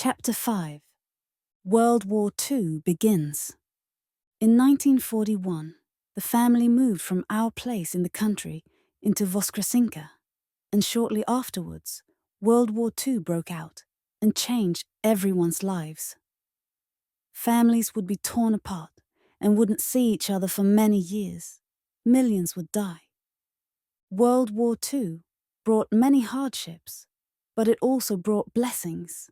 Chapter 5. World War II begins. In 1941, the family moved from our place in the country into Voskresenka, and shortly afterwards, World War II broke out and changed everyone's lives. Families would be torn apart and wouldn't see each other for many years. Millions would die. World War II brought many hardships, but it also brought blessings.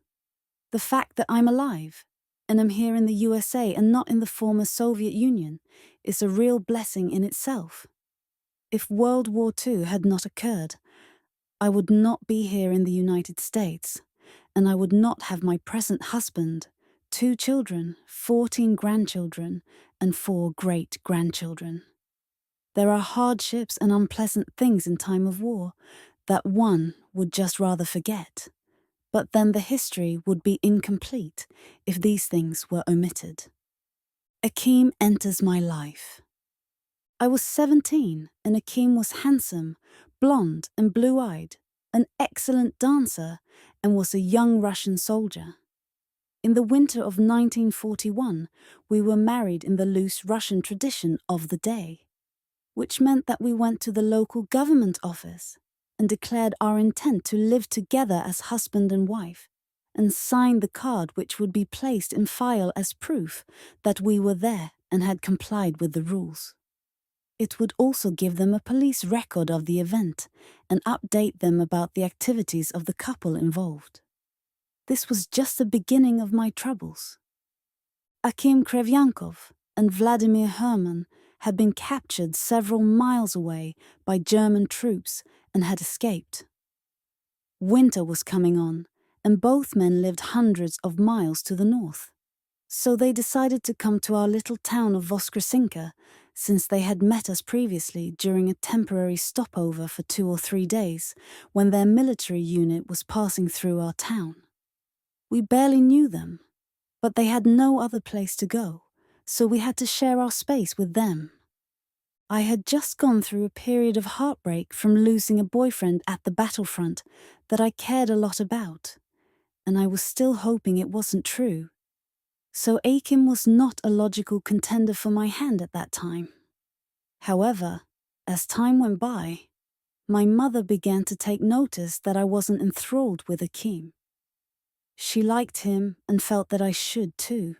The fact that I'm alive and am here in the USA and not in the former Soviet Union is a real blessing in itself. If World War II had not occurred, I would not be here in the United States, and I would not have my present husband, 2 children, 14 grandchildren, and 4 great-grandchildren. There are hardships and unpleasant things in time of war that one would just rather forget. But then the history would be incomplete if these things were omitted. Akim enters my life. I was 17 and Akim was handsome, blonde and blue-eyed, an excellent dancer, and was a young Russian soldier. In the winter of 1941, we were married in the loose Russian tradition of the day, which meant that we went to the local government office and declared our intent to live together as husband and wife, and signed the card which would be placed in file as proof that we were there and had complied with the rules. It would also give them a police record of the event and update them about the activities of the couple involved. This was just the beginning of my troubles. Akim Krevyankov and Vladimir Herman had been captured several miles away by German troops and had escaped. Winter was coming on, and both men lived hundreds of miles to the north. So they decided to come to our little town of Voskresenka, since they had met us previously during a temporary stopover for 2 or 3 days, when their military unit was passing through our town. We barely knew them, but they had no other place to go, so we had to share our space with them. I had just gone through a period of heartbreak from losing a boyfriend at the battlefront that I cared a lot about, and I was still hoping it wasn't true. So Akim was not a logical contender for my hand at that time. However, as time went by, my mother began to take notice that I wasn't enthralled with Akim. She liked him and felt that I should too.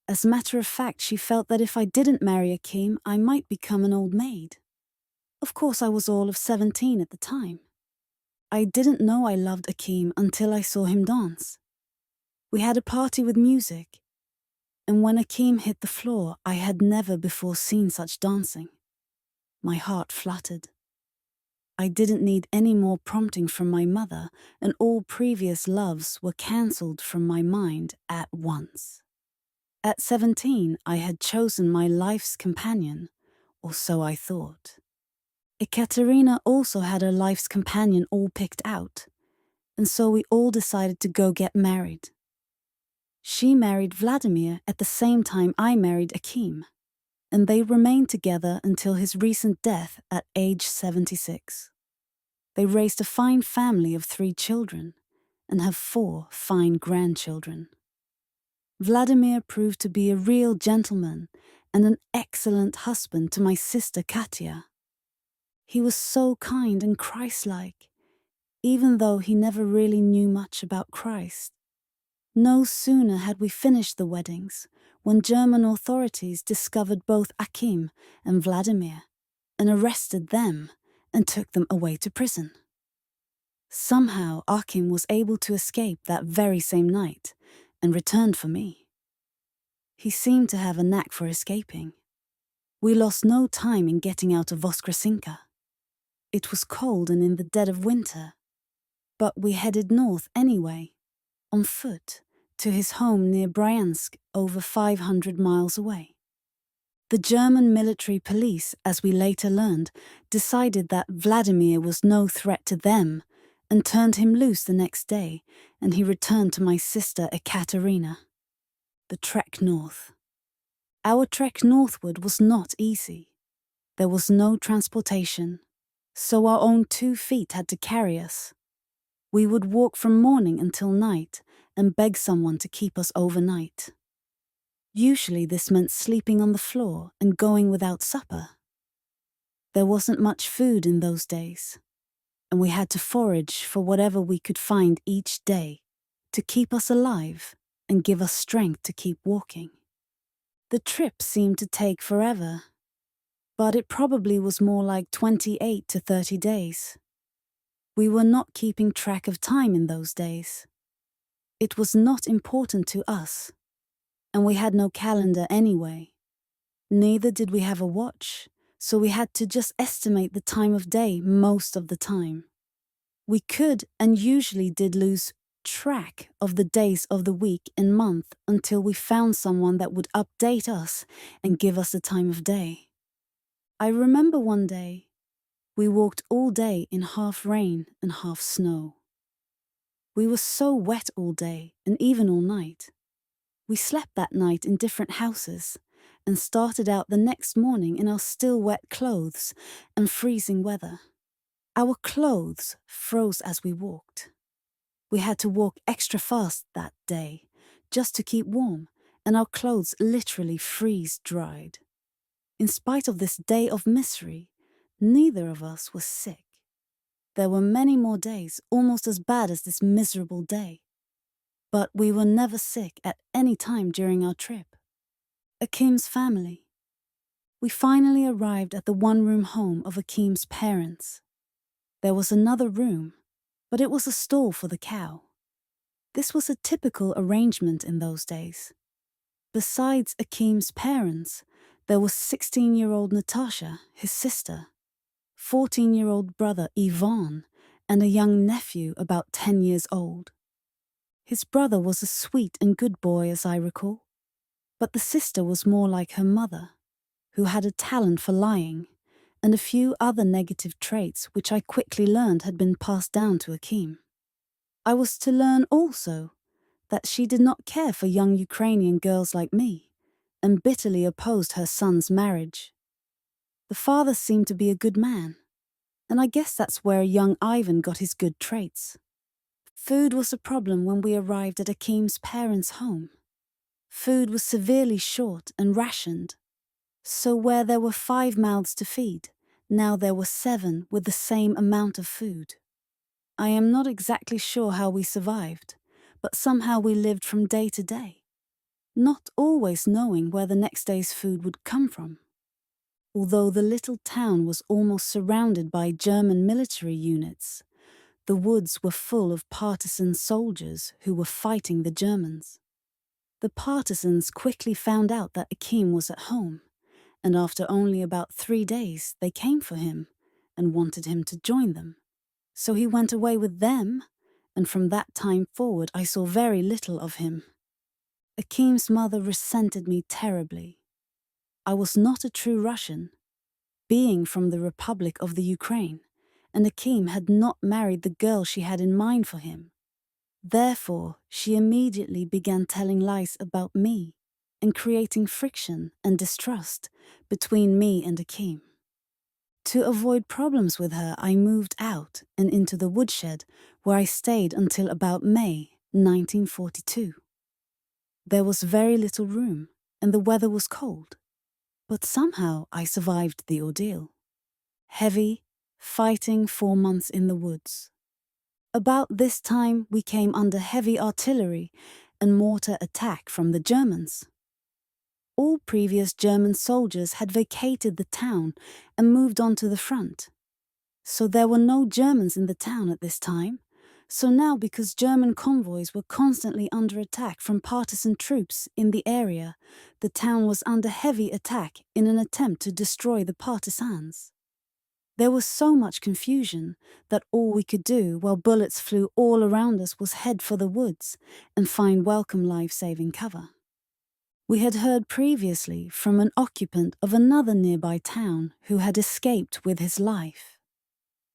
As a matter of fact, she felt that if I didn't marry Akim, I might become an old maid. Of course, I was all of 17 at the time. I didn't know I loved Akim until I saw him dance. We had a party with music, and when Akim hit the floor, I had never before seen such dancing. My heart fluttered. I didn't need any more prompting from my mother, and all previous loves were cancelled from my mind at once. At 17, I had chosen my life's companion, or so I thought. Ekatarina also had her life's companion all picked out, and so we all decided to go get married. She married Vladimir at the same time I married Akim, and they remained together until his recent death at age 76. They raised a fine family of 3 children, and have 4 fine grandchildren. Vladimir proved to be a real gentleman and an excellent husband to my sister Katya. He was so kind and Christ-like, even though he never really knew much about Christ. No sooner had we finished the weddings when German authorities discovered both Akim and Vladimir and arrested them and took them away to prison. Somehow Akim was able to escape that very same night and returned for me. He seemed to have a knack for escaping. We lost no time in getting out of Voskresenka. It was cold and in the dead of winter, but we headed north anyway, on foot, to his home near Bryansk, over 500 miles away. The German military police, as we later learned, decided that Vladimir was no threat to them and turned him loose the next day, and he returned to my sister Ekatarina. The trek north. Our trek northward was not easy. There was no transportation, so our own 2 feet had to carry us. We would walk from morning until night and beg someone to keep us overnight. Usually this meant sleeping on the floor and going without supper. There wasn't much food in those days, and we had to forage for whatever we could find each day to keep us alive and give us strength to keep walking. The trip seemed to take forever, but it probably was more like 28 to 30 days. We were not keeping track of time in those days. It was not important to us, and we had no calendar anyway. Neither did we have a watch, so we had to just estimate the time of day most of the time. We could and usually did lose track of the days of the week and month until we found someone that would update us and give us the time of day. I remember one day, we walked all day in half rain and half snow. We were so wet all day and even all night. We slept that night in different houses and started out the next morning in our still wet clothes and freezing weather. Our clothes froze as we walked. We had to walk extra fast that day just to keep warm, and our clothes literally freeze-dried. In spite of this day of misery, neither of us was sick. There were many more days almost as bad as this miserable day, but we were never sick at any time during our trip. Akim's family. We finally arrived at the one-room home of Akim's parents. There was another room, but it was a stall for the cow. This was a typical arrangement in those days. Besides Akim's parents, there was 16-year-old Natasha, his sister, 14-year-old brother Ivan, and a young nephew about 10 years old. His brother was a sweet and good boy, as I recall, but the sister was more like her mother, who had a talent for lying, and a few other negative traits which I quickly learned had been passed down to Akim. I was to learn also that she did not care for young Ukrainian girls like me, and bitterly opposed her son's marriage. The father seemed to be a good man, and I guess that's where young Ivan got his good traits. Food was a problem when we arrived at Akim's parents' home. Food was severely short and rationed, so where there were 5 mouths to feed, now there were 7 with the same amount of food. I am not exactly sure how we survived, but somehow we lived from day to day, not always knowing where the next day's food would come from. Although the little town was almost surrounded by German military units, the woods were full of partisan soldiers who were fighting the Germans. The partisans quickly found out that Akim was at home, and after only about 3 days they came for him and wanted him to join them. So he went away with them, and from that time forward I saw very little of him. Akim's mother resented me terribly. I was not a true Russian, being from the Republic of the Ukraine, and Akim had not married the girl she had in mind for him. Therefore, she immediately began telling lies about me and creating friction and distrust between me and Akim. To avoid problems with her, I moved out and into the woodshed, where I stayed until about May 1942. There was very little room, and the weather was cold, but somehow I survived the ordeal. Heavy, fighting 4 months in the woods. About this time, we came under heavy artillery and mortar attack from the Germans. All previous German soldiers had vacated the town and moved on to the front. So there were no Germans in the town at this time. So now, because German convoys were constantly under attack from partisan troops in the area, the town was under heavy attack in an attempt to destroy the partisans. There was so much confusion that all we could do while bullets flew all around us was head for the woods and find welcome life-saving cover. We had heard previously from an occupant of another nearby town who had escaped with his life.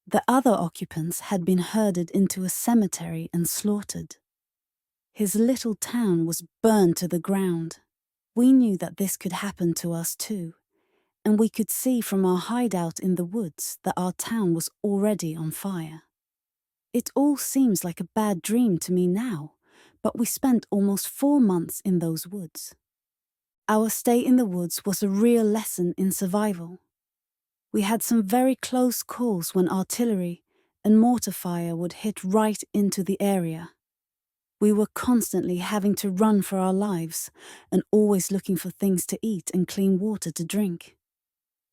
The other occupants had been herded into a cemetery and slaughtered. His little town was burned to the ground. We knew that this could happen to us too, and we could see from our hideout in the woods that our town was already on fire. It all seems like a bad dream to me now, but we spent almost 4 months in those woods. Our stay in the woods was a real lesson in survival. We had some very close calls when artillery and mortar fire would hit right into the area. We were constantly having to run for our lives and always looking for things to eat and clean water to drink.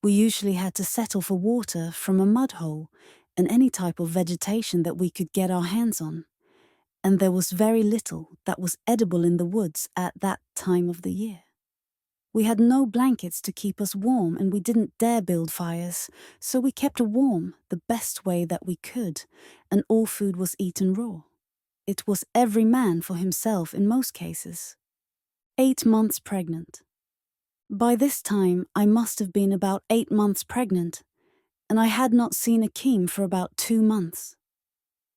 We usually had to settle for water from a mud hole and any type of vegetation that we could get our hands on, and there was very little that was edible in the woods at that time of the year. We had no blankets to keep us warm and we didn't dare build fires, so we kept warm the best way that we could, and all food was eaten raw. It was every man for himself in most cases. 8 months pregnant. By this time, I must have been about 8 months pregnant, and I had not seen Akim for about 2 months.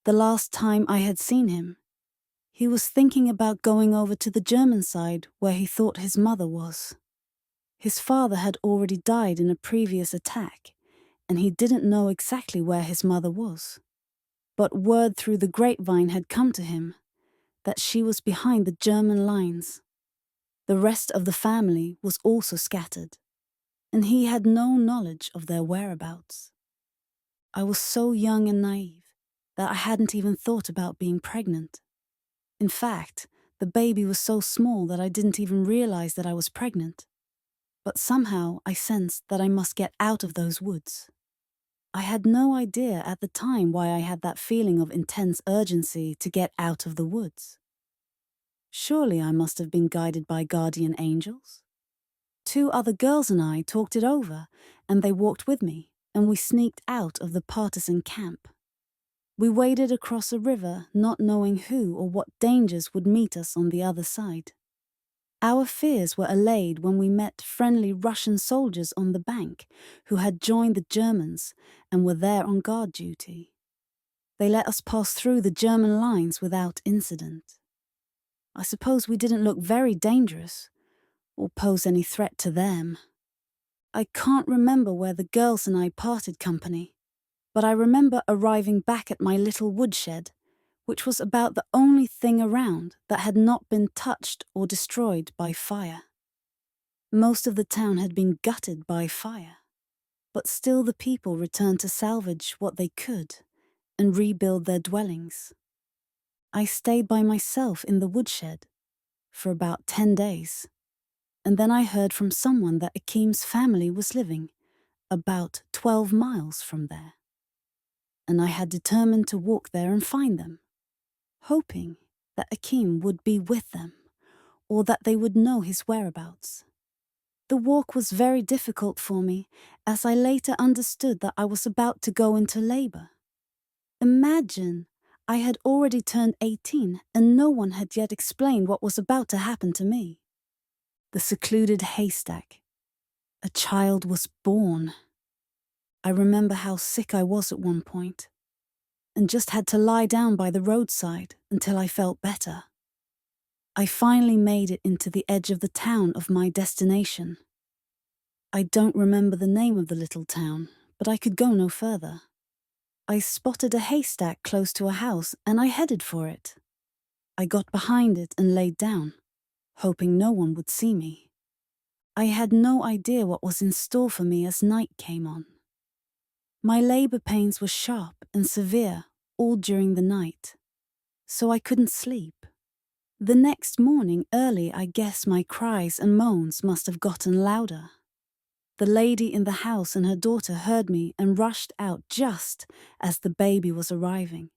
The last time I had seen him, he was thinking about going over to the German side where he thought his mother was. His father had already died in a previous attack, and he didn't know exactly where his mother was. But word through the grapevine had come to him that she was behind the German lines. The rest of the family was also scattered, and he had no knowledge of their whereabouts. I was so young and naive that I hadn't even thought about being pregnant. In fact, the baby was so small that I didn't even realize that I was pregnant. But somehow I sensed that I must get out of those woods. I had no idea at the time why I had that feeling of intense urgency to get out of the woods. Surely I must have been guided by guardian angels. 2 other girls and I talked it over, and they walked with me, and we sneaked out of the partisan camp. We waded across a river, not knowing who or what dangers would meet us on the other side. Our fears were allayed when we met friendly Russian soldiers on the bank who had joined the Germans and were there on guard duty. They let us pass through the German lines without incident. I suppose we didn't look very dangerous or pose any threat to them. I can't remember where the girls and I parted company, but I remember arriving back at my little woodshed, which was about the only thing around that had not been touched or destroyed by fire. Most of the town had been gutted by fire, but still the people returned to salvage what they could and rebuild their dwellings. I stayed by myself in the woodshed for about 10 days, and then I heard from someone that Akim's family was living about 12 miles from there, and I had determined to walk there and find them, hoping that Akim would be with them, or that they would know his whereabouts. The walk was very difficult for me, as I later understood that I was about to go into labor. Imagine, I had already turned 18 and no one had yet explained what was about to happen to me. The secluded haystack. A child was born. I remember how sick I was at one point, and just had to lie down by the roadside until I felt better. I finally made it into the edge of the town of my destination. I don't remember the name of the little town, but I could go no further. I spotted a haystack close to a house and I headed for it. I got behind it and laid down, hoping no one would see me. I had no idea what was in store for me as night came on. My labor pains were sharp and severe all during the night, so I couldn't sleep. The next morning early, I guess my cries and moans must have gotten louder. The lady in the house and her daughter heard me and rushed out just as the baby was arriving.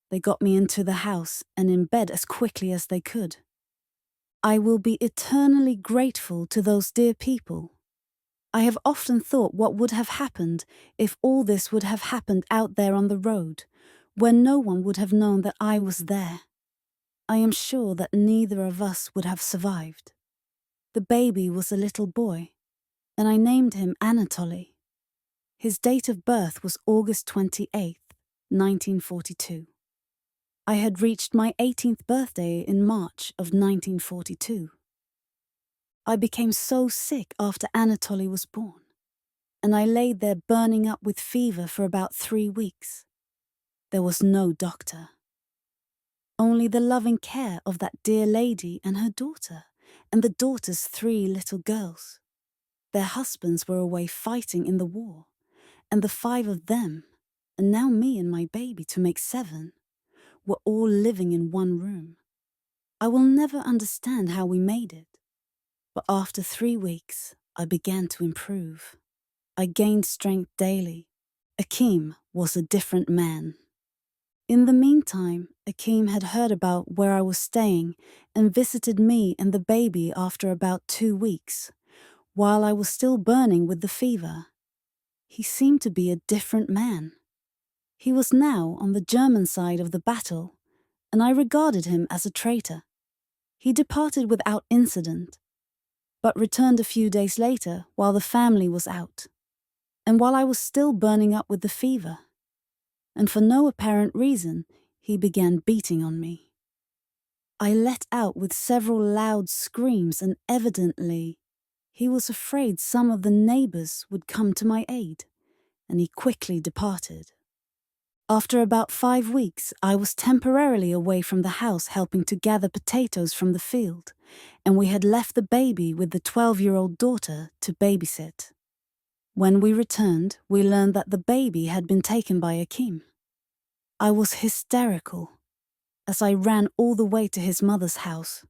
They got me into the house and in bed as quickly as they could. I will be eternally grateful to those dear people. I have often thought what would have happened if all this would have happened out there on the road, where no one would have known that I was there. I am sure that neither of us would have survived. The baby was a little boy, and I named him Anatoly. His date of birth was August 28th, 1942. I had reached my 18th birthday in March of 1942. I became so sick after Anatoly was born, and I laid there burning up with fever for about 3 weeks. There was no doctor. Only the loving care of that dear lady and her daughter, and the daughter's 3 little girls. Their husbands were away fighting in the war, and the 5 of them, and now me and my baby to make 7, were all living in one room. I will never understand how we made it, but after 3 weeks, I began to improve. I gained strength daily. Akim was a different man. In the meantime, Akim had heard about where I was staying and visited me and the baby after about 2 weeks, while I was still burning with the fever. He seemed to be a different man. He was now on the German side of the battle, and I regarded him as a traitor. He departed without incident, but returned a few days later while the family was out, and while I was still burning up with the fever. And for no apparent reason, he began beating on me. I let out with several loud screams, and evidently he was afraid some of the neighbors would come to my aid, and he quickly departed. After about 5 weeks, I was temporarily away from the house helping to gather potatoes from the field, and we had left the baby with the 12-year-old daughter to babysit. When we returned, we learned that the baby had been taken by Akim. I was hysterical as I ran all the way to his mother's house.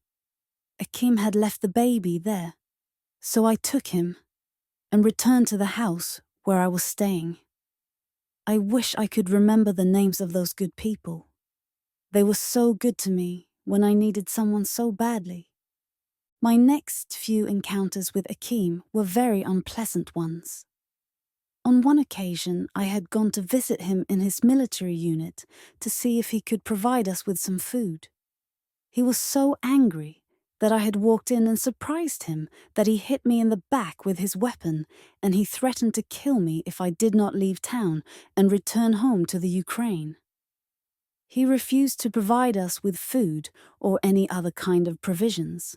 Akim had left the baby there, so I took him and returned to the house where I was staying. I wish I could remember the names of those good people. They were so good to me when I needed someone so badly. My next few encounters with Akim were very unpleasant ones. On one occasion, I had gone to visit him in his military unit to see if he could provide us with some food. He was so angry that I had walked in and surprised him that he hit me in the back with his weapon, and he threatened to kill me if I did not leave town and return home to the Ukraine. He refused to provide us with food or any other kind of provisions.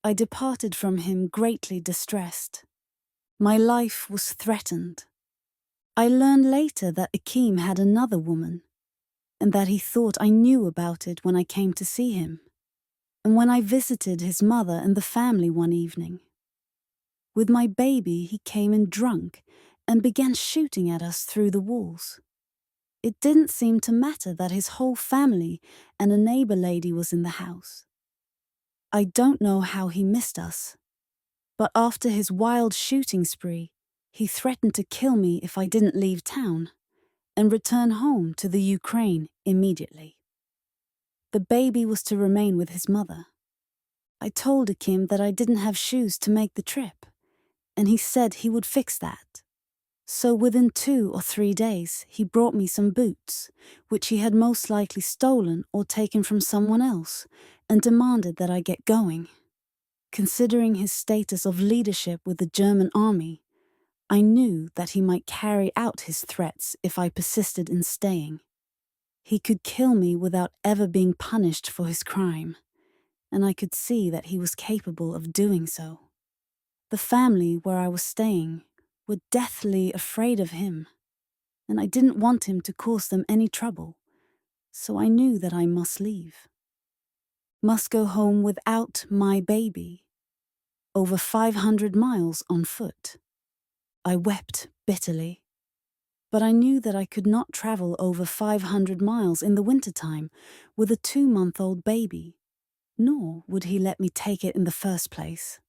I departed from him greatly distressed. My life was threatened. I learned later that Akim had another woman, and that he thought I knew about it when I came to see him, and when I visited his mother and the family one evening. With my baby, he came in drunk and began shooting at us through the walls. It didn't seem to matter that his whole family and a neighbor lady was in the house. I don't know how he missed us, but after his wild shooting spree, he threatened to kill me if I didn't leave town and return home to the Ukraine immediately. The baby was to remain with his mother. I told Akim that I didn't have shoes to make the trip, and he said he would fix that. So within 2 or 3 days, he brought me some boots, which he had most likely stolen or taken from someone else, and demanded that I get going. Considering his status of leadership with the German army, I knew that he might carry out his threats if I persisted in staying. He could kill me without ever being punished for his crime, and I could see that he was capable of doing so. The family where I was staying were deathly afraid of him, and I didn't want him to cause them any trouble, so I knew that I must leave. Must go home without my baby, over 500 miles on foot. I wept bitterly, but I knew that I could not travel over 500 miles in the wintertime with a 2-month-old baby, nor would he let me take it in the first place.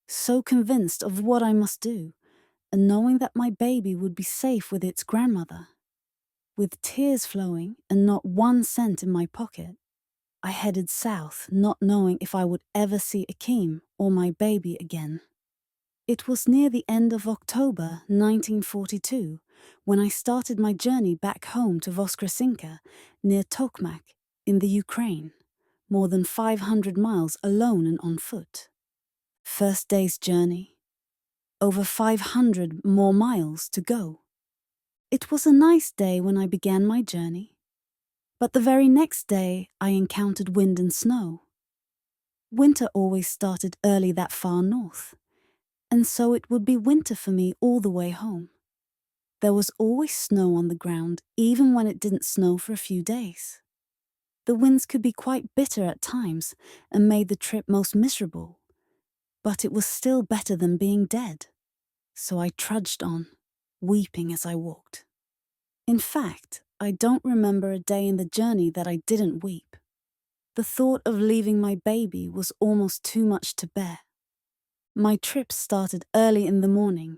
So convinced of what I must do, and knowing that my baby would be safe with its grandmother, with tears flowing and not 1 cent in my pocket, I headed south, not knowing if I would ever see Akim or my baby again. It was near the end of October 1942 when I started my journey back home to Voskresenka, near Tokmak, in the Ukraine, more than 500 miles alone and on foot. First day's journey, over 500 more miles to go. It was a nice day when I began my journey, but the very next day I encountered wind and snow. Winter always started early that far north, and so it would be winter for me all the way home. There was always snow on the ground, even when it didn't snow for a few days. The winds could be quite bitter at times and made the trip most miserable, but it was still better than being dead. So I trudged on, weeping as I walked. In fact, I don't remember a day in the journey that I didn't weep. The thought of leaving my baby was almost too much to bear. My trip started early in the morning,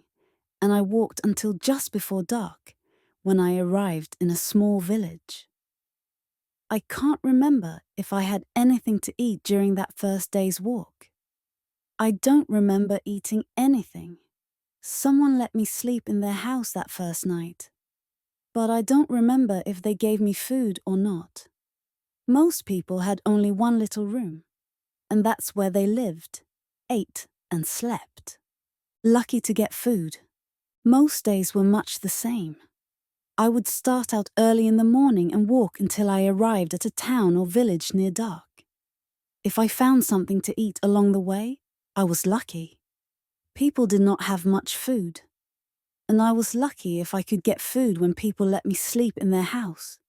and I walked until just before dark, when I arrived in a small village. I can't remember if I had anything to eat during that first day's walk. I don't remember eating anything. Someone let me sleep in their house that first night, but I don't remember if they gave me food or not. Most people had only one little room, and that's where they lived, ate, and slept. Lucky to get food. Most days were much the same. I would start out early in the morning and walk until I arrived at a town or village near dark. If I found something to eat along the way, I was lucky. People did not have much food, and I was lucky if I could get food when people let me sleep in their house.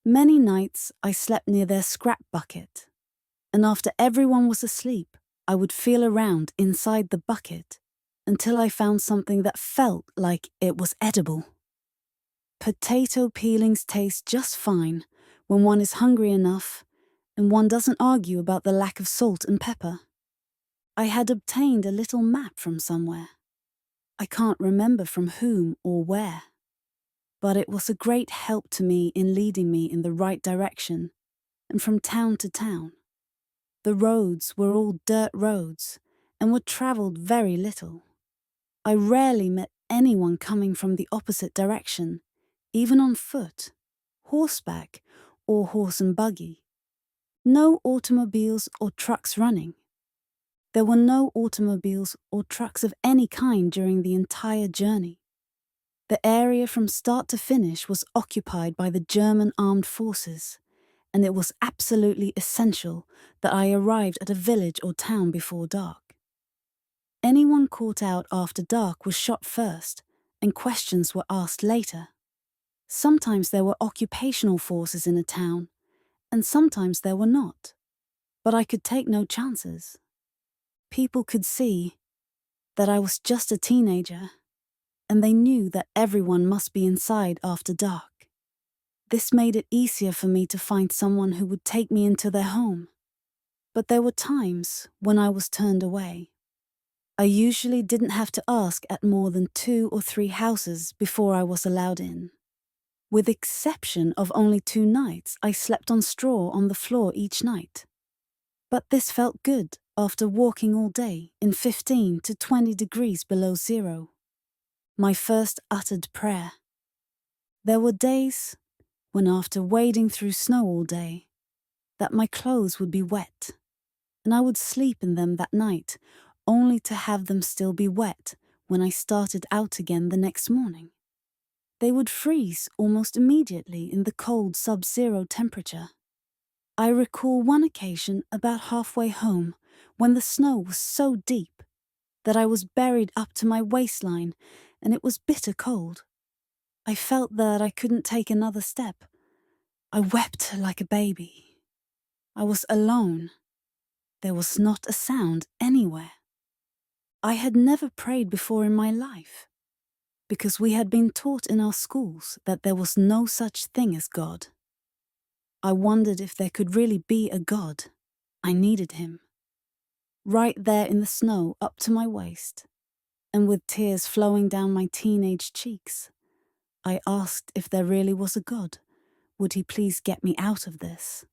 Many nights I slept near their scrap bucket, and after everyone was asleep, I would feel around inside the bucket until I found something that felt like it was edible. Potato peelings taste just fine when one is hungry enough and one doesn't argue about the lack of salt and pepper. I had obtained a little map from somewhere. I can't remember from whom or where, but it was a great help to me in leading me in the right direction and from town to town. The roads were all dirt roads and were travelled very little. I rarely met anyone coming from the opposite direction, even on foot, horseback, or horse and buggy. No automobiles or trucks running. There were no automobiles or trucks of any kind during the entire journey. The area from start to finish was occupied by the German armed forces, and it was absolutely essential that I arrived at a village or town before dark. Anyone caught out after dark was shot first, and questions were asked later. Sometimes there were occupational forces in a town, and sometimes there were not. But I could take no chances. People could see that I was just a teenager, and they knew that everyone must be inside after dark. This made it easier for me to find someone who would take me into their home. But there were times when I was turned away. I usually didn't have to ask at more than 2 or 3 houses before I was allowed in. With exception of only 2 nights, I slept on straw on the floor each night. But this felt good after walking all day in 15 to 20 degrees below zero. My first uttered prayer. There were days when, after wading through snow all day, that my clothes would be wet, and I would sleep in them that night, only to have them still be wet when I started out again the next morning. They would freeze almost immediately in the cold sub-zero temperature. I recall one occasion about halfway home when the snow was so deep that I was buried up to my waistline and it was bitter cold. I felt that I couldn't take another step. I wept like a baby. I was alone. There was not a sound anywhere. I had never prayed before in my life, because we had been taught in our schools that there was no such thing as God. I wondered if there could really be a God. I needed him. Right there in the snow up to my waist, and with tears flowing down my teenage cheeks, I asked if there really was a God. Would he please get me out of this?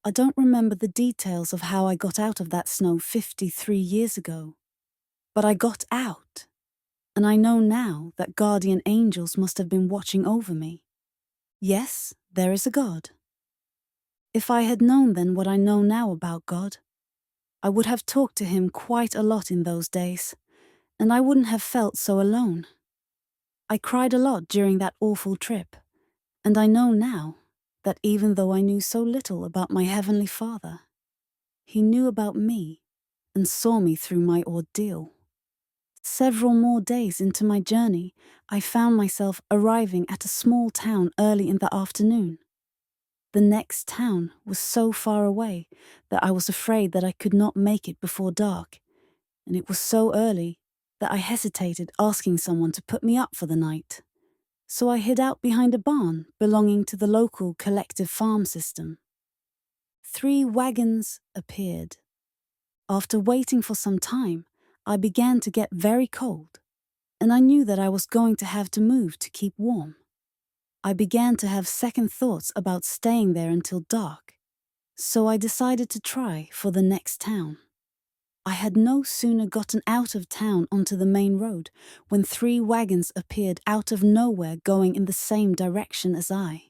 I don't remember the details of how I got out of that snow 53 years ago, but I got out. And I know now that guardian angels must have been watching over me. Yes, there is a God. If I had known then what I know now about God, I would have talked to him quite a lot in those days, and I wouldn't have felt so alone. I cried a lot during that awful trip, and I know now that even though I knew so little about my Heavenly Father, he knew about me and saw me through my ordeal. Several more days into my journey, I found myself arriving at a small town early in the afternoon. The next town was so far away that I was afraid that I could not make it before dark, and it was so early that I hesitated asking someone to put me up for the night. So I hid out behind a barn belonging to the local collective farm system. 3 wagons appeared. After waiting for some time, I began to get very cold, and I knew that I was going to have to move to keep warm. I began to have second thoughts about staying there until dark, so I decided to try for the next town. I had no sooner gotten out of town onto the main road when 3 wagons appeared out of nowhere going in the same direction as I.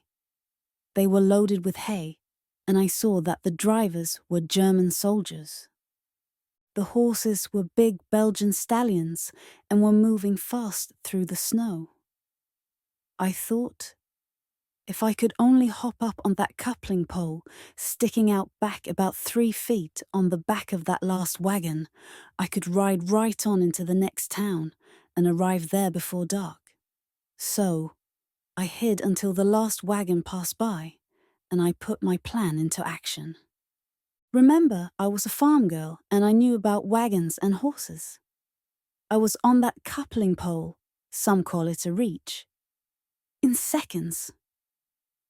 They were loaded with hay, and I saw that the drivers were German soldiers. The horses were big Belgian stallions and were moving fast through the snow. I thought, if I could only hop up on that coupling pole, sticking out back about 3 feet on the back of that last wagon, I could ride right on into the next town and arrive there before dark. So, I hid until the last wagon passed by, and I put my plan into action. Remember, I was a farm girl and I knew about wagons and horses. I was on that coupling pole, some call it a reach, in seconds.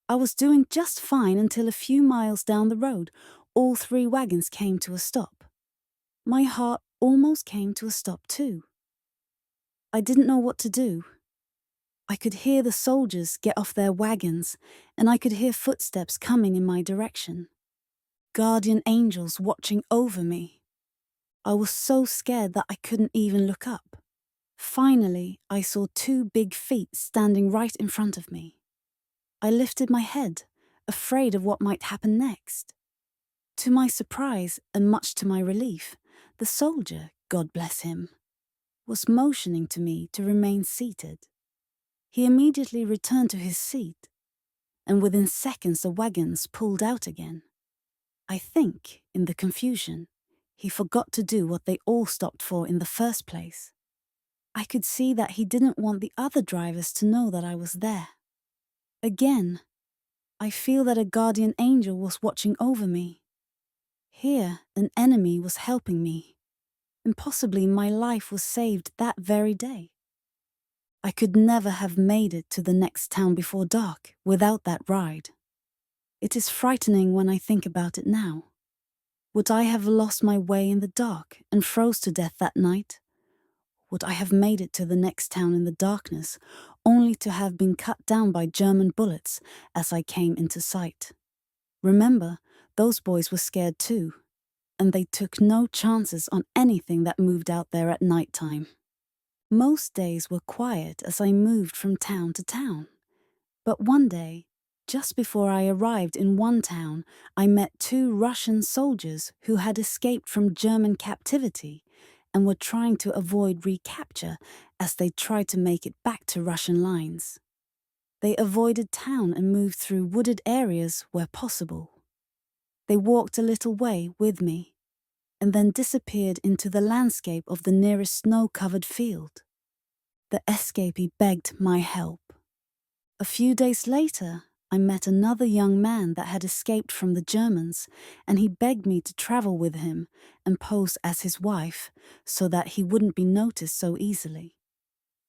I was doing just fine until a few miles down the road, all 3 wagons came to a stop. My heart almost came to a stop too. I didn't know what to do. I could hear the soldiers get off their wagons, and I could hear footsteps coming in my direction. Guardian angels watching over me. I was so scared that I couldn't even look up. Finally, I saw 2 big feet standing right in front of me. I lifted my head, afraid of what might happen next. To my surprise, and much to my relief, the soldier, God bless him, was motioning to me to remain seated. He immediately returned to his seat, and within seconds the wagons pulled out again. I think, in the confusion, he forgot to do what they all stopped for in the first place. I could see that he didn't want the other drivers to know that I was there. Again, I feel that a guardian angel was watching over me. Here, an enemy was helping me, and possibly my life was saved that very day. I could never have made it to the next town before dark without that ride. It is frightening when I think about it now. Would I have lost my way in the dark and froze to death that night? Would I have made it to the next town in the darkness, only to have been cut down by German bullets as I came into sight? Remember, those boys were scared too, and they took no chances on anything that moved out there at night time. Most days were quiet as I moved from town to town. But one day, just before I arrived in one town, I met 2 Russian soldiers who had escaped from German captivity and were trying to avoid recapture as they tried to make it back to Russian lines. They avoided town and moved through wooded areas where possible. They walked a little way with me, and then disappeared into the landscape of the nearest snow-covered field. The escapee begged my help. A few days later, I met another young man that had escaped from the Germans, and he begged me to travel with him and pose as his wife so that he wouldn't be noticed so easily.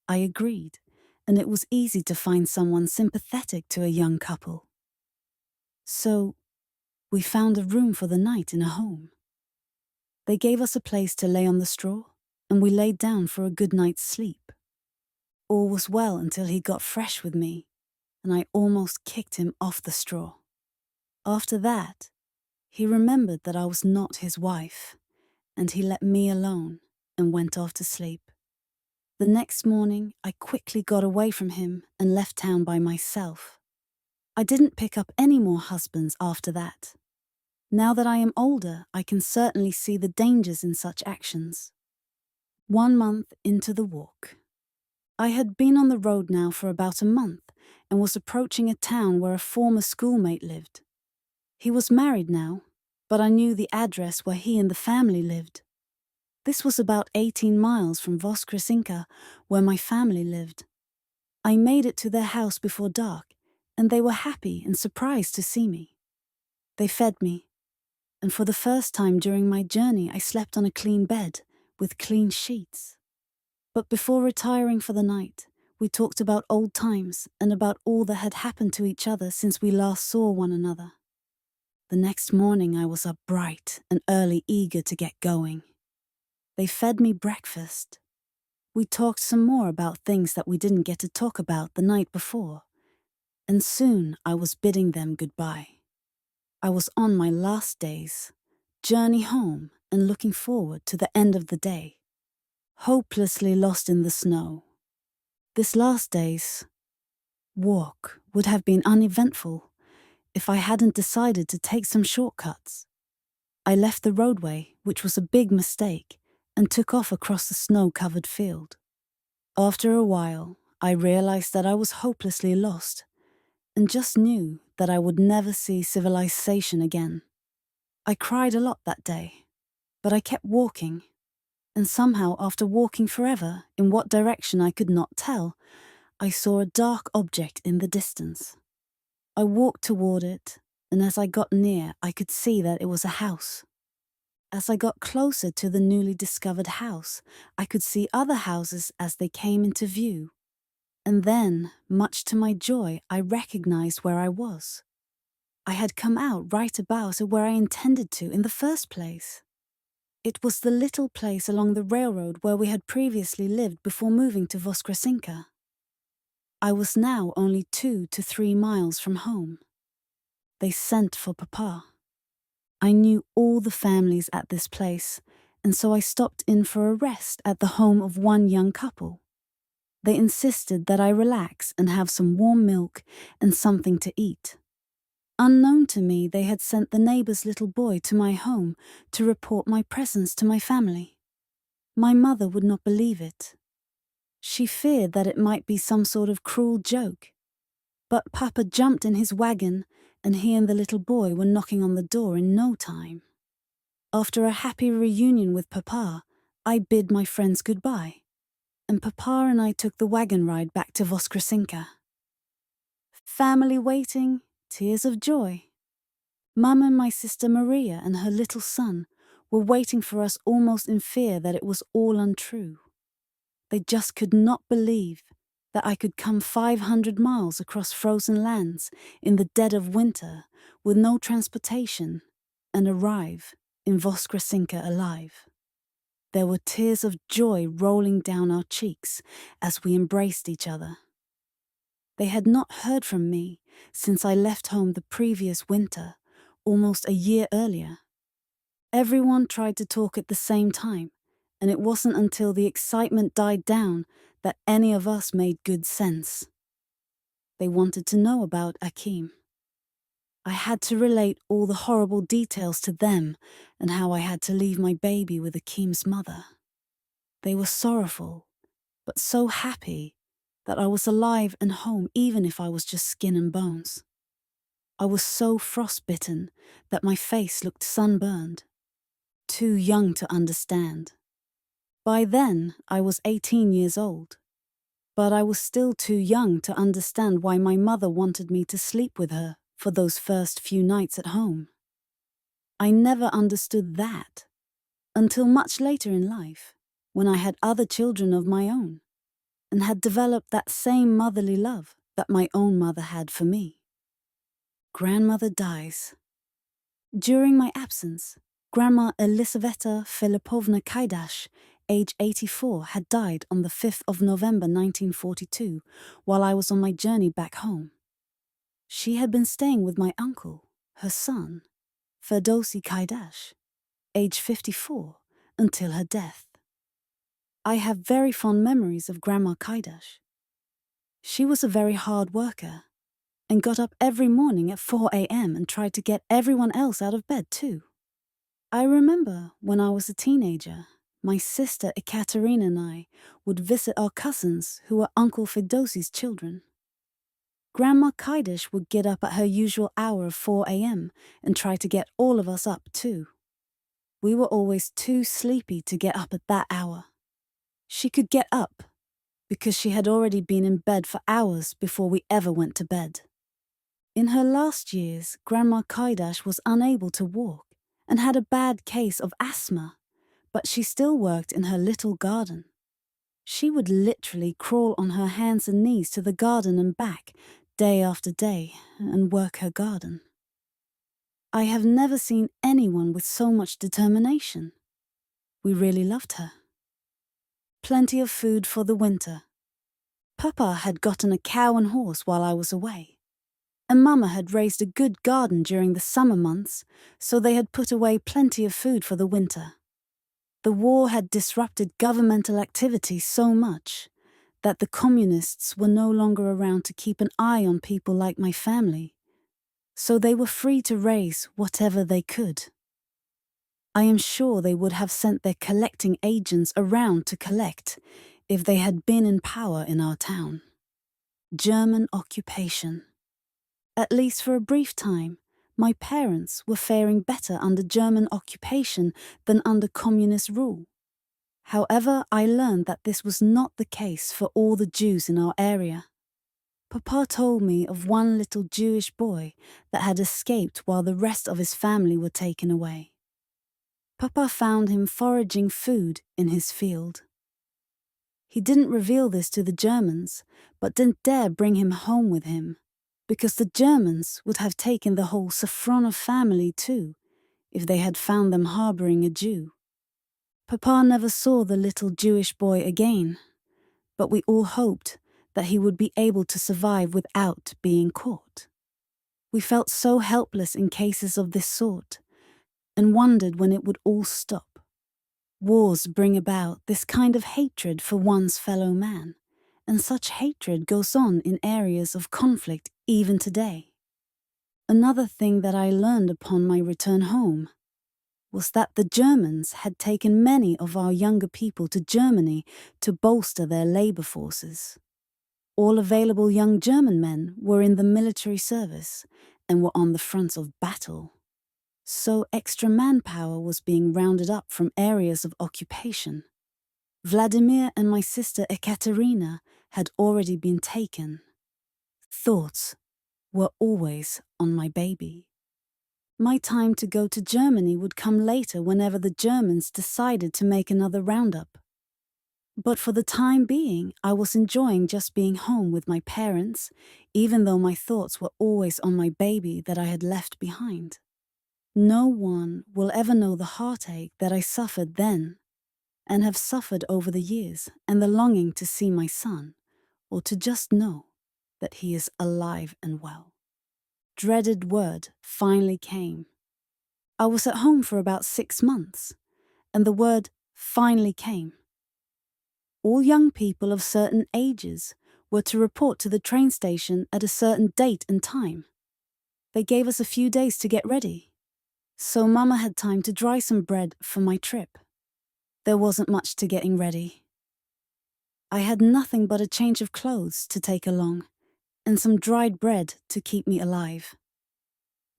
I agreed, and it was easy to find someone sympathetic to a young couple. So, we found a room for the night in a home. They gave us a place to lay on the straw, and we laid down for a good night's sleep. All was well until he got fresh with me, and I almost kicked him off the straw. After that, he remembered that I was not his wife, and he let me alone and went off to sleep. The next morning, I quickly got away from him and left town by myself. I didn't pick up any more husbands after that. Now that I am older, I can certainly see the dangers in such actions. 1 month into the walk. I had been on the road now for about a month and was approaching a town where a former schoolmate lived. He was married now, but I knew the address where he and the family lived. This was about 18 miles from Voskresenka, where my family lived. I made it to their house before dark, and they were happy and surprised to see me. They fed me, and for the first time during my journey I slept on a clean bed, with clean sheets. But before retiring for the night, we talked about old times and about all that had happened to each other since we last saw one another. The next morning I was up bright and early, eager to get going. They fed me breakfast. We talked some more about things that we didn't get to talk about the night before, and soon I was bidding them goodbye. I was on my last day's journey home and looking forward to the end of the day, hopelessly lost in the snow. This last day's walk would have been uneventful if I hadn't decided to take some shortcuts. I left the roadway, which was a big mistake, and took off across the snow-covered field. After a while, I realized that I was hopelessly lost, and just knew that I would never see civilization again. I cried a lot that day, but I kept walking, and somehow after walking forever, in what direction I could not tell, I saw a dark object in the distance. I walked toward it, and as I got near, I could see that it was a house. As I got closer to the newly discovered house, I could see other houses as they came into view. And then, much to my joy, I recognized where I was. I had come out right about where I intended to in the first place. It was the little place along the railroad where we had previously lived before moving to Voskresenka. I was now only 2 to 3 miles from home. They sent for Papa. I knew all the families at this place, and so I stopped in for a rest at the home of one young couple. They insisted that I relax and have some warm milk and something to eat. Unknown to me, they had sent the neighbor's little boy to my home to report my presence to my family. My mother would not believe it. She feared that it might be some sort of cruel joke. But Papa jumped in his wagon, and he and the little boy were knocking on the door in no time. After a happy reunion with Papa, I bid my friends goodbye, and Papa and I took the wagon ride back to Voskresenka. Family waiting, tears of joy. Mum and my sister Maria and her little son were waiting for us almost in fear that it was all untrue. They just could not believe that I could come 500 miles across frozen lands in the dead of winter with no transportation and arrive in Voskresenka alive. There were tears of joy rolling down our cheeks as we embraced each other. They had not heard from me since I left home the previous winter, almost a year earlier. Everyone tried to talk at the same time, and it wasn't until the excitement died down that any of us made good sense. They wanted to know about Akim. I had to relate all the horrible details to them and how I had to leave my baby with Akim's mother. They were sorrowful, but so happy that I was alive and home even if I was just skin and bones. I was so frostbitten that my face looked sunburned. Too young to understand. By then, I was 18 years old. But I was still too young to understand why my mother wanted me to sleep with her for those first few nights at home. I never understood that until much later in life, when I had other children of my own and had developed that same motherly love that my own mother had for me. Grandmother dies. During my absence, Grandma Elisaveta Filipovna Kaidash, age 84, had died on the 5th of November 1942 while I was on my journey back home. She had been staying with my uncle, her son, Ferdowsi Kaidash, age 54, until her death. I have very fond memories of Grandma Kaidash. She was a very hard worker and got up every morning at 4 a.m. and tried to get everyone else out of bed too. I remember when I was a teenager, my sister Ekatarina and I would visit our cousins who were Uncle Ferdowsi's children. Grandma Kaidash would get up at her usual hour of 4 a.m. and try to get all of us up too. We were always too sleepy to get up at that hour. She could get up because she had already been in bed for hours before we ever went to bed. In her last years, Grandma Kaidash was unable to walk and had a bad case of asthma, but she still worked in her little garden. She would literally crawl on her hands and knees to the garden and back, day after day, and work her garden. I have never seen anyone with so much determination. We really loved her. Plenty of food for the winter. Papa had gotten a cow and horse while I was away, and Mama had raised a good garden during the summer months, so they had put away plenty of food for the winter. The war had disrupted governmental activity so much that the communists were no longer around to keep an eye on people like my family, so they were free to raise whatever they could. I am sure they would have sent their collecting agents around to collect if they had been in power in our town. German occupation. At least for a brief time, my parents were faring better under German occupation than under communist rule. However, I learned that this was not the case for all the Jews in our area. Papa told me of one little Jewish boy that had escaped while the rest of his family were taken away. Papa found him foraging food in his field. He didn't reveal this to the Germans, but didn't dare bring him home with him, because the Germans would have taken the whole Safronov family too, if they had found them harboring a Jew. Papa never saw the little Jewish boy again, but we all hoped that he would be able to survive without being caught. We felt so helpless in cases of this sort, and wondered when it would all stop. Wars bring about this kind of hatred for one's fellow man, and such hatred goes on in areas of conflict even today. Another thing that I learned upon my return home was that the Germans had taken many of our younger people to Germany to bolster their labor forces. All available young German men were in the military service and were on the fronts of battle. So extra manpower was being rounded up from areas of occupation. Vladimir and my sister Ekatarina had already been taken. Thoughts were always on my baby. My time to go to Germany would come later whenever the Germans decided to make another roundup. But for the time being, I was enjoying just being home with my parents, even though my thoughts were always on my baby that I had left behind. No one will ever know the heartache that I suffered then, and have suffered over the years, and the longing to see my son, or to just know that he is alive and well. Dreaded word finally came. I was at home for about 6 months, and the word finally came. All young people of certain ages were to report to the train station at a certain date and time. They gave us a few days to get ready, so Mama had time to dry some bread for my trip. There wasn't much to getting ready. I had nothing but a change of clothes to take along, and some dried bread to keep me alive.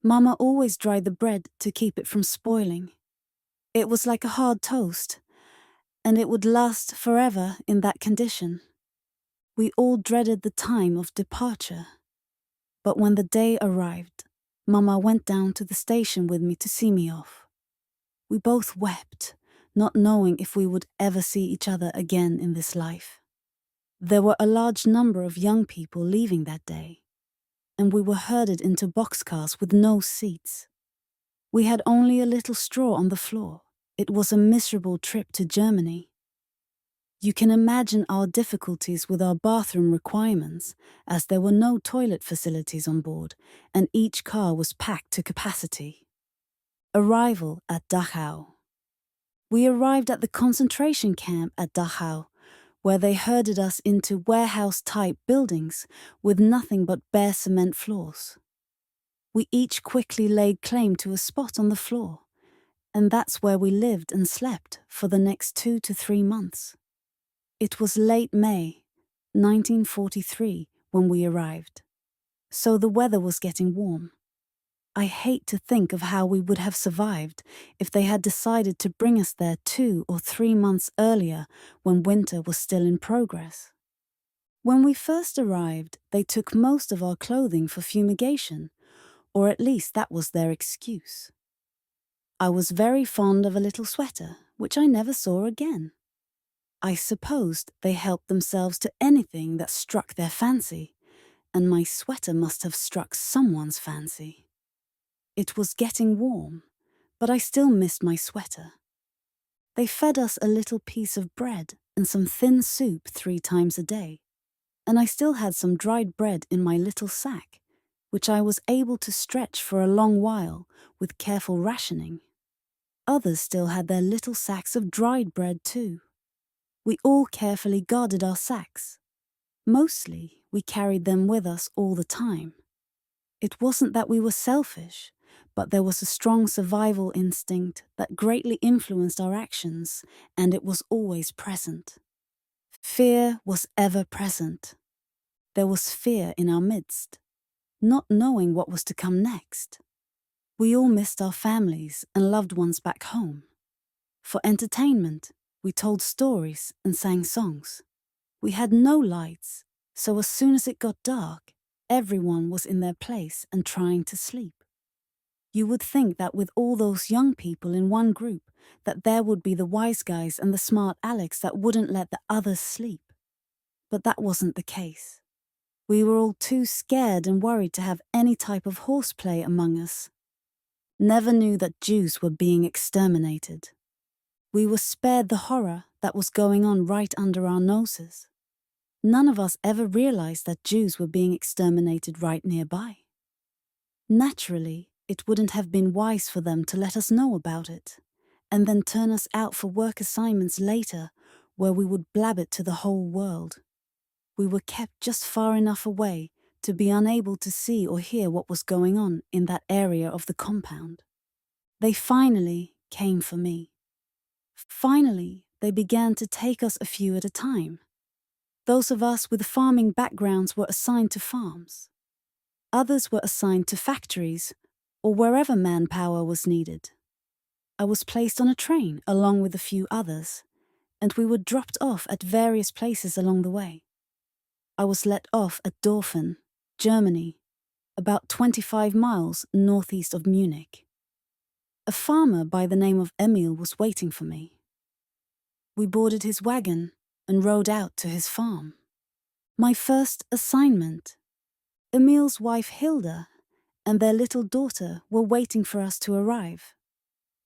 Mama always dried the bread to keep it from spoiling. It was like a hard toast, and it would last forever in that condition. We all dreaded the time of departure. But when the day arrived, Mama went down to the station with me to see me off. We both wept, not knowing if we would ever see each other again in this life. There were a large number of young people leaving that day, and we were herded into boxcars with no seats. We had only a little straw on the floor. It was a miserable trip to Germany. You can imagine our difficulties with our bathroom requirements, as there were no toilet facilities on board, and each car was packed to capacity. Arrival at Dachau. We arrived at the concentration camp at Dachau, where they herded us into warehouse-type buildings with nothing but bare cement floors. We each quickly laid claim to a spot on the floor, and that's where we lived and slept for the next 2 to 3 months. It was late May, 1943, when we arrived, so the weather was getting warm. I hate to think of how we would have survived if they had decided to bring us there 2 or 3 months earlier when winter was still in progress. When we first arrived, they took most of our clothing for fumigation, or at least that was their excuse. I was very fond of a little sweater, which I never saw again. I supposed they helped themselves to anything that struck their fancy, and my sweater must have struck someone's fancy. It was getting warm, but I still missed my sweater. They fed us a little piece of bread and some thin soup 3 times a day, and I still had some dried bread in my little sack, which I was able to stretch for a long while with careful rationing. Others still had their little sacks of dried bread too. We all carefully guarded our sacks. Mostly, we carried them with us all the time. It wasn't that we were selfish, but there was a strong survival instinct that greatly influenced our actions, and it was always present. Fear was ever present. There was fear in our midst, not knowing what was to come next. We all missed our families and loved ones back home. For entertainment, we told stories and sang songs. We had no lights, so as soon as it got dark, everyone was in their place and trying to sleep. You would think that with all those young people in one group, that there would be the wise guys and the smart Alex that wouldn't let the others sleep. But that wasn't the case. We were all too scared and worried to have any type of horseplay among us. Never knew that Jews were being exterminated. We were spared the horror that was going on right under our noses. None of us ever realized that Jews were being exterminated right nearby. Naturally, it wouldn't have been wise for them to let us know about it, and then turn us out for work assignments later, where we would blab it to the whole world. We were kept just far enough away to be unable to see or hear what was going on in that area of the compound. They finally came for me. Finally, they began to take us a few at a time. Those of us with farming backgrounds were assigned to farms. Others were assigned to factories or wherever manpower was needed. I was placed on a train along with a few others, and we were dropped off at various places along the way. I was let off at Dorfen, Germany, about 25 miles northeast of Munich. A farmer by the name of Emil was waiting for me. We boarded his wagon and rode out to his farm. My first assignment. Emil's wife Hilda and their little daughter were waiting for us to arrive.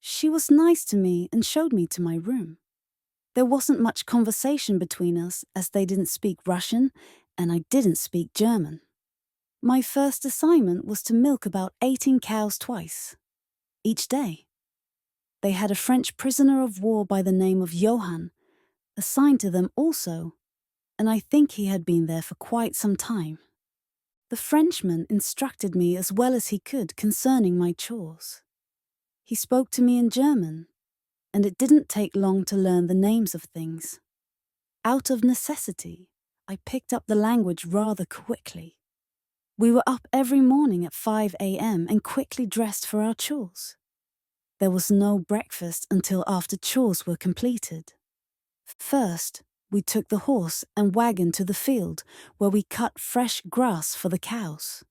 She was nice to me and showed me to my room. There wasn't much conversation between us as they didn't speak Russian and I didn't speak German. My first assignment was to milk about 18 cows twice, each day. They had a French prisoner of war by the name of Johann assigned to them also, and I think he had been there for quite some time. The Frenchman instructed me as well as he could concerning my chores. He spoke to me in German, and it didn't take long to learn the names of things. Out of necessity, I picked up the language rather quickly. We were up every morning at 5 a.m. and quickly dressed for our chores. There was no breakfast until after chores were completed. First, we took the horse and wagon to the field where we cut fresh grass for the cows.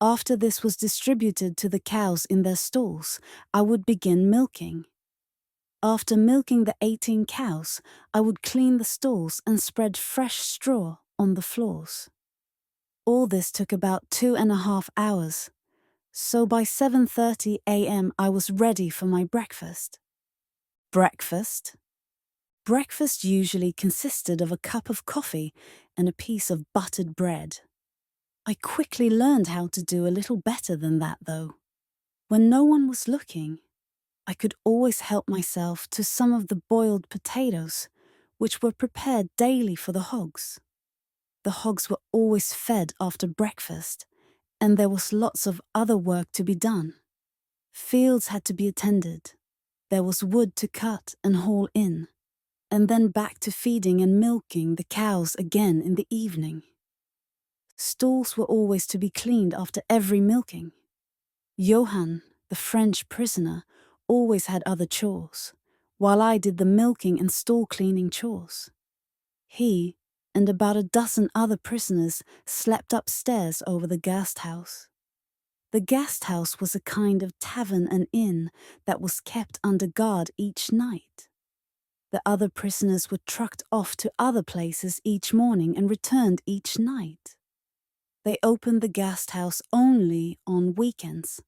After this was distributed to the cows in their stalls, I would begin milking. After milking the 18 cows, I would clean the stalls and spread fresh straw on the floors. All this took about 2.5 hours, so by 7:30 a.m. I was ready for my breakfast. Breakfast? Breakfast usually consisted of a cup of coffee and a piece of buttered bread. I quickly learned how to do a little better than that, though. When no one was looking, I could always help myself to some of the boiled potatoes, which were prepared daily for the hogs. The hogs were always fed after breakfast, and there was lots of other work to be done. Fields had to be attended. There was wood to cut and haul in, and then back to feeding and milking the cows again in the evening. Stalls were always to be cleaned after every milking. Johann, the French prisoner, always had other chores, while I did the milking and stall cleaning chores. He and about a dozen other prisoners slept upstairs over the Gasthaus. The Gasthaus was a kind of tavern and inn that was kept under guard each night. The other prisoners were trucked off to other places each morning and returned each night. They opened the Gasthaus only on weekends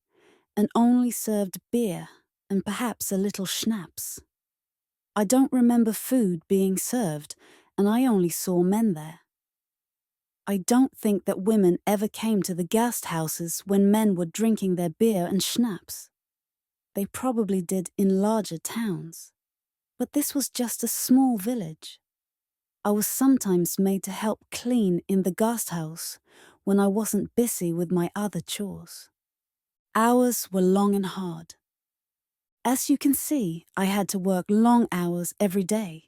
and only served beer and perhaps a little schnapps. I don't remember food being served, and I only saw men there. I don't think that women ever came to the Gasthauses when men were drinking their beer and schnapps. They probably did in larger towns. But this was just a small village. I was sometimes made to help clean in the Gasthaus when I wasn't busy with my other chores. Hours were long and hard. As you can see, I had to work long hours every day.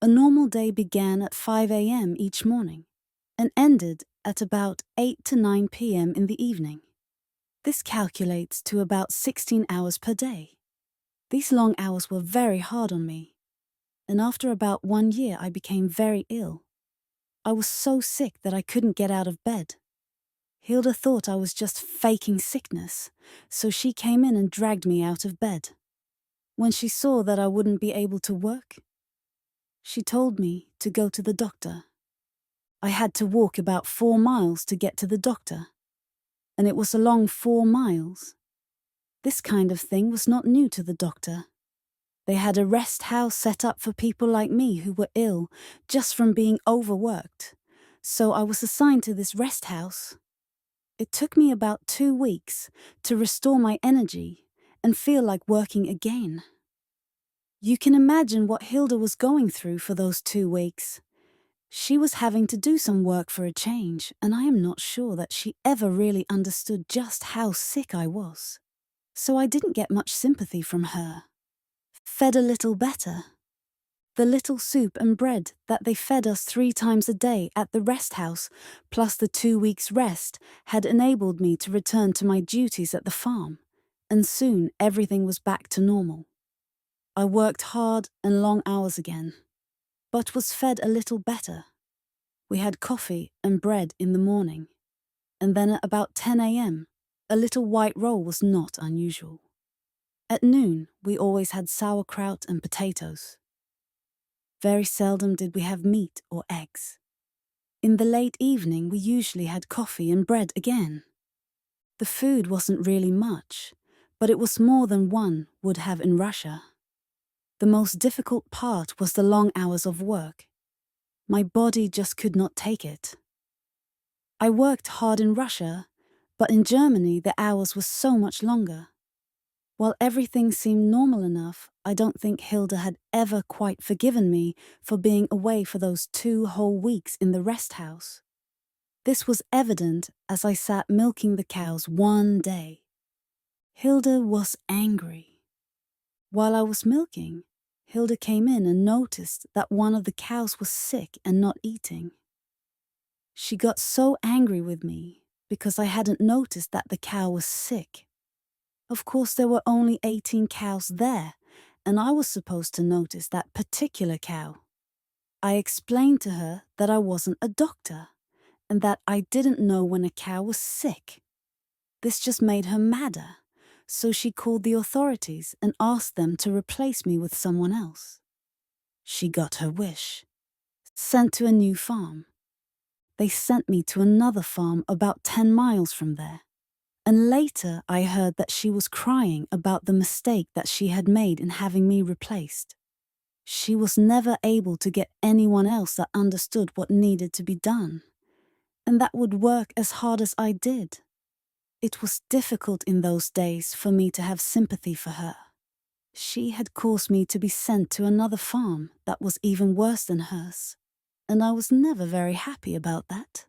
A normal day began at 5 a.m. each morning and ended at about 8 to 9 p.m. in the evening. This calculates to about 16 hours per day. These long hours were very hard on me, and after about 1 year I became very ill. I was so sick that I couldn't get out of bed. Hilda thought I was just faking sickness, so she came in and dragged me out of bed. When she saw that I wouldn't be able to work, she told me to go to the doctor. I had to walk about 4 miles to get to the doctor, and it was a long 4 miles. This kind of thing was not new to the doctor. They had a rest house set up for people like me who were ill just from being overworked, so I was assigned to this rest house. It took me about 2 weeks to restore my energy and feel like working again. You can imagine what Hilda was going through for those 2 weeks. She was having to do some work for a change, and I am not sure that she ever really understood just how sick I was. So I didn't get much sympathy from her. Fed a little better. The little soup and bread that they fed us 3 times a day at the rest house, plus the 2 weeks' rest, had enabled me to return to my duties at the farm, and soon everything was back to normal. I worked hard and long hours again, but was fed a little better. We had coffee and bread in the morning, and then at about 10 a.m., a little white roll was not unusual. At noon, we always had sauerkraut and potatoes. Very seldom did we have meat or eggs. In the late evening, we usually had coffee and bread again. The food wasn't really much, but it was more than one would have in Russia. The most difficult part was the long hours of work. My body just could not take it. I worked hard in Russia, but in Germany the hours were so much longer. While everything seemed normal enough, I don't think Hilda had ever quite forgiven me for being away for those 2 whole weeks in the rest house. This was evident as I sat milking the cows one day. Hilda was angry. While I was milking, Hilda came in and noticed that one of the cows was sick and not eating. She got so angry with me because I hadn't noticed that the cow was sick. Of course, there were only 18 cows there, and I was supposed to notice that particular cow. I explained to her that I wasn't a doctor, and that I didn't know when a cow was sick. This just made her madder, so she called the authorities and asked them to replace me with someone else. She got her wish. Sent to a new farm. They sent me to another farm about 10 miles from there. And later I heard that she was crying about the mistake that she had made in having me replaced. She was never able to get anyone else that understood what needed to be done, and that would work as hard as I did. It was difficult in those days for me to have sympathy for her. She had caused me to be sent to another farm that was even worse than hers, and I was never very happy about that.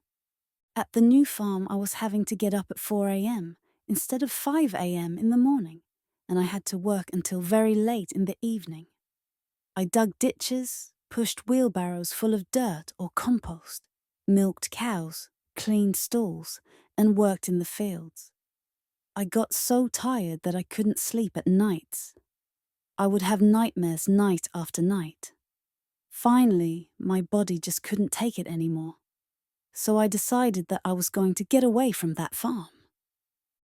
At the new farm, I was having to get up at 4 a.m. instead of 5 a.m. in the morning, and I had to work until very late in the evening. I dug ditches, pushed wheelbarrows full of dirt or compost, milked cows, cleaned stalls, and worked in the fields. I got so tired that I couldn't sleep at nights. I would have nightmares night after night. Finally, my body just couldn't take it anymore. So I decided that I was going to get away from that farm.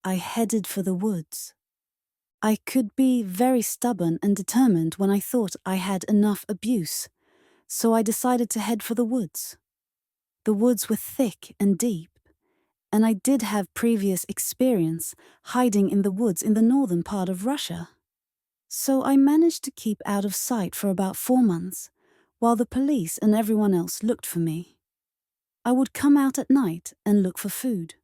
I headed for the woods. I could be very stubborn and determined when I thought I had enough abuse, so I decided to head for the woods. The woods were thick and deep, and I did have previous experience hiding in the woods in the northern part of Russia. So I managed to keep out of sight for about 4 months, while the police and everyone else looked for me. I would come out at night and look for food.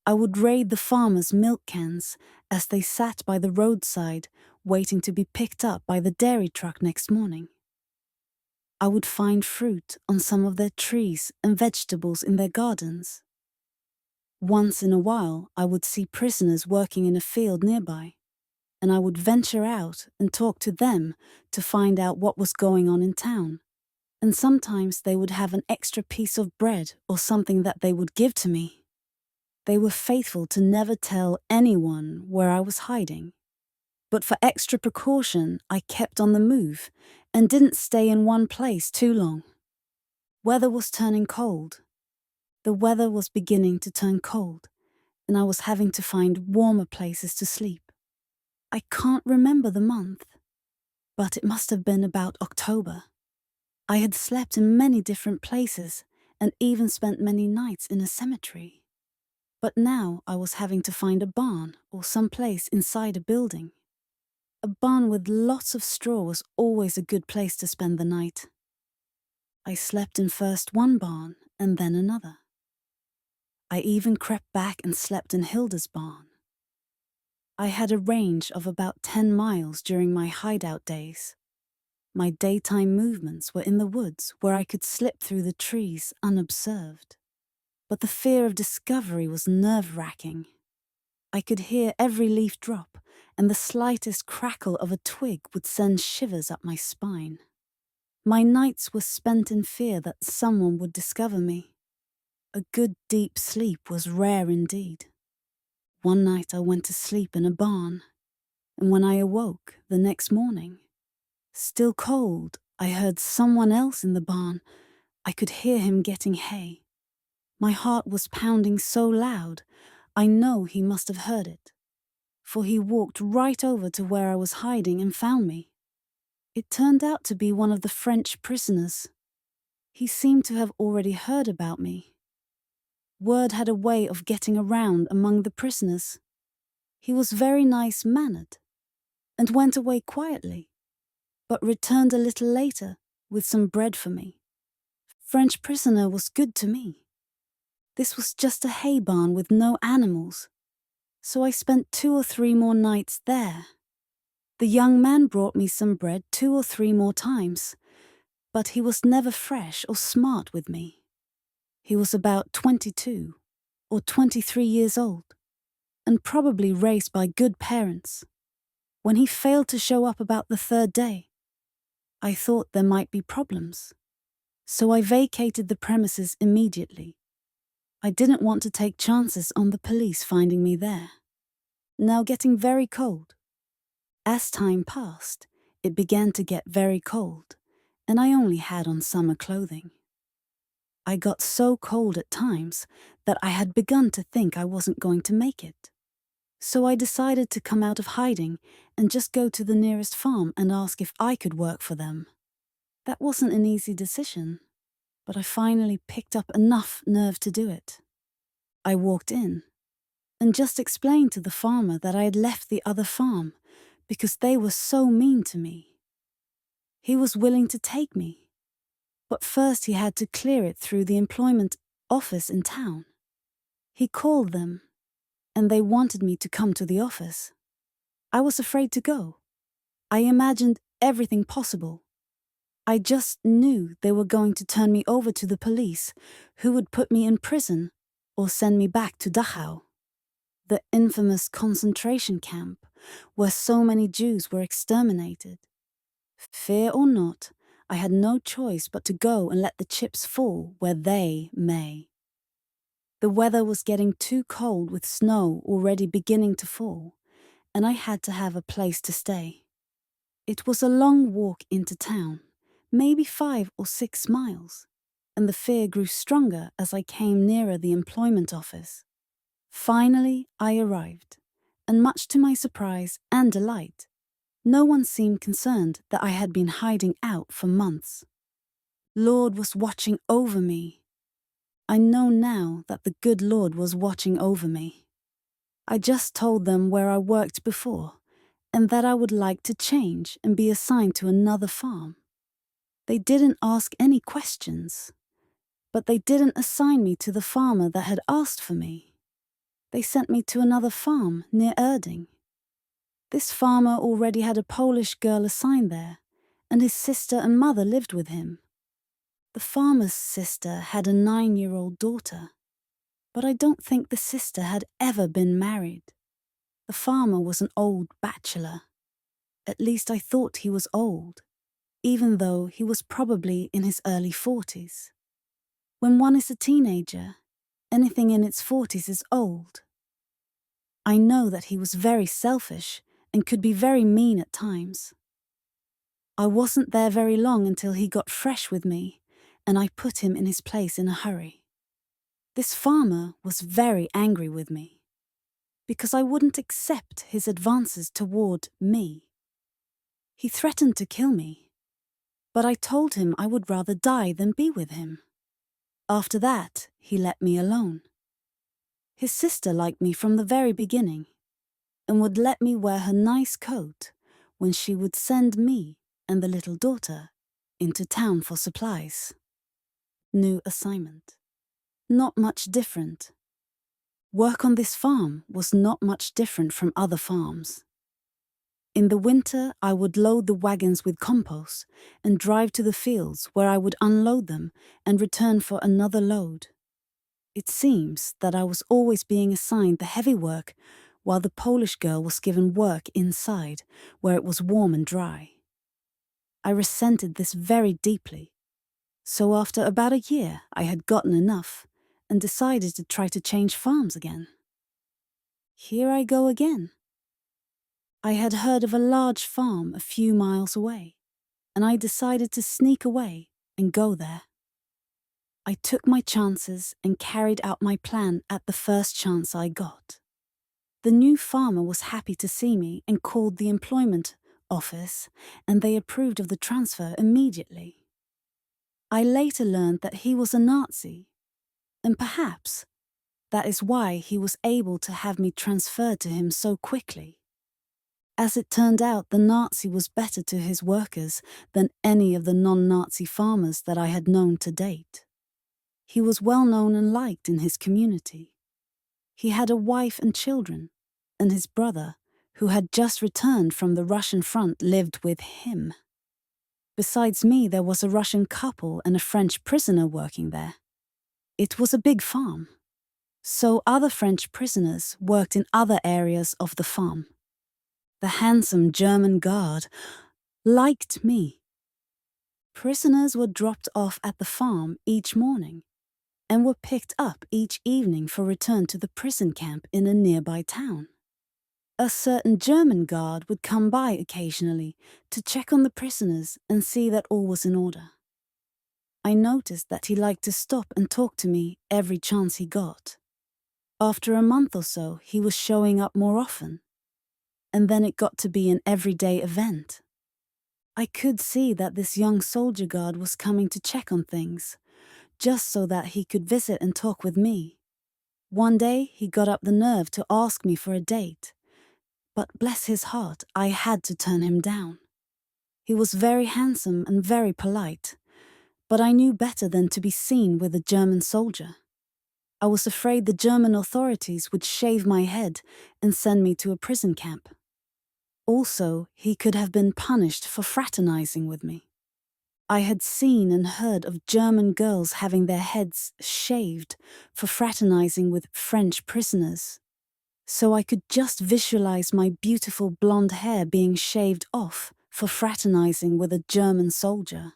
I would raid the farmers' milk cans as they sat by the roadside waiting to be picked up by the dairy truck next morning. I would find fruit on some of their trees and vegetables in their gardens. Once in a while, I would see prisoners working in a field nearby, and I would venture out and talk to them to find out what was going on in town. And sometimes they would have an extra piece of bread or something that they would give to me. They were faithful to never tell anyone where I was hiding. But for extra precaution, I kept on the move and didn't stay in one place too long. Weather was turning cold. The weather was beginning to turn cold, and I was having to find warmer places to sleep. I can't remember the month, but it must have been about October. I had slept in many different places and even spent many nights in a cemetery. But now I was having to find a barn or some place inside a building. A barn with lots of straw was always a good place to spend the night. I slept in first one barn and then another. I even crept back and slept in Hilda's barn. I had a range of about 10 miles during my hideout days. My daytime movements were in the woods where I could slip through the trees unobserved. But the fear of discovery was nerve-wracking. I could hear every leaf drop, and the slightest crackle of a twig would send shivers up my spine. My nights were spent in fear that someone would discover me. A good deep sleep was rare indeed. One night I went to sleep in a barn, and when I awoke the next morning, still cold, I heard someone else in the barn. I could hear him getting hay. My heart was pounding so loud, I know he must have heard it, for he walked right over to where I was hiding and found me. It turned out to be one of the French prisoners. He seemed to have already heard about me. Word had a way of getting around among the prisoners. He was very nice-mannered and went away quietly, but returned a little later with some bread for me. French prisoner was good to me. This was just a hay barn with no animals, so I spent 2 or 3 more nights there. The young man brought me some bread 2 or 3 more times, but he was never fresh or smart with me. He was about 22 or 23 years old, and probably raised by good parents. When he failed to show up about the 3rd day, I thought there might be problems, so I vacated the premises immediately. I didn't want to take chances on the police finding me there. Now getting very cold. As time passed, it began to get very cold, and I only had on summer clothing. I got so cold at times that I had begun to think I wasn't going to make it. So I decided to come out of hiding and just go to the nearest farm and ask if I could work for them. That wasn't an easy decision, but I finally picked up enough nerve to do it. I walked in and just explained to the farmer that I had left the other farm because they were so mean to me. He was willing to take me, but first he had to clear it through the employment office in town. He called them, and they wanted me to come to the office. I was afraid to go. I imagined everything possible. I just knew they were going to turn me over to the police, who would put me in prison or send me back to Dachau, the infamous concentration camp where so many Jews were exterminated. Fear or not, I had no choice but to go and let the chips fall where they may. The weather was getting too cold with snow already beginning to fall, and I had to have a place to stay. It was a long walk into town, maybe 5 or 6 miles, and the fear grew stronger as I came nearer the employment office. Finally, I arrived, and much to my surprise and delight, no one seemed concerned that I had been hiding out for months. Lord was watching over me. I know now that the good Lord was watching over me. I just told them where I worked before, and that I would like to change and be assigned to another farm. They didn't ask any questions, but they didn't assign me to the farmer that had asked for me. They sent me to another farm near Erding. This farmer already had a Polish girl assigned there, and his sister and mother lived with him. The farmer's sister had a 9-year-old daughter, but I don't think the sister had ever been married. The farmer was an old bachelor. At least I thought he was old, even though he was probably in his early 40s. When one is a teenager, anything in its 40s is old. I know that he was very selfish and could be very mean at times. I wasn't there very long until he got fresh with me, and I put him in his place in a hurry. This farmer was very angry with me, because I wouldn't accept his advances toward me. He threatened to kill me, but I told him I would rather die than be with him. After that, he let me alone. His sister liked me from the very beginning, and would let me wear her nice coat when she would send me and the little daughter into town for supplies. New assignment. Not much different. Work on this farm was not much different from other farms. In the winter, I would load the wagons with compost and drive to the fields where I would unload them and return for another load. It seems that I was always being assigned the heavy work while the Polish girl was given work inside where it was warm and dry. I resented this very deeply. So after about a year, I had gotten enough and decided to try to change farms again. Here I go again. I had heard of a large farm a few miles away, and I decided to sneak away and go there. I took my chances and carried out my plan at the first chance I got. The new farmer was happy to see me and called the employment office, and they approved of the transfer immediately. I later learned that he was a Nazi, and perhaps that is why he was able to have me transferred to him so quickly. As it turned out, the Nazi was better to his workers than any of the non-Nazi farmers that I had known to date. He was well known and liked in his community. He had a wife and children, and his brother, who had just returned from the Russian front, lived with him. Besides me, there was a Russian couple and a French prisoner working there. It was a big farm, so other French prisoners worked in other areas of the farm. The handsome German guard liked me. Prisoners were dropped off at the farm each morning and were picked up each evening for return to the prison camp in a nearby town. A certain German guard would come by occasionally to check on the prisoners and see that all was in order. I noticed that he liked to stop and talk to me every chance he got. After a month or so, he was showing up more often, and then it got to be an everyday event. I could see that this young soldier guard was coming to check on things, just so that he could visit and talk with me. One day, he got up the nerve to ask me for a date, but bless his heart, I had to turn him down. He was very handsome and very polite, but I knew better than to be seen with a German soldier. I was afraid the German authorities would shave my head and send me to a prison camp. Also, he could have been punished for fraternizing with me. I had seen and heard of German girls having their heads shaved for fraternizing with French prisoners, so I could just visualize my beautiful blonde hair being shaved off for fraternizing with a German soldier.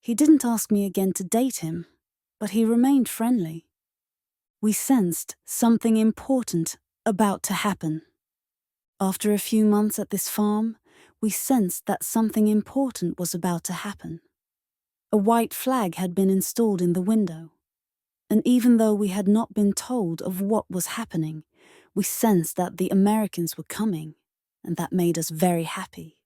He didn't ask me again to date him, but he remained friendly. We sensed something important about to happen. After a few months at this farm, we sensed that something important was about to happen. A white flag had been installed in the window, and even though we had not been told of what was happening, we sensed that the Americans were coming, and that made us very happy.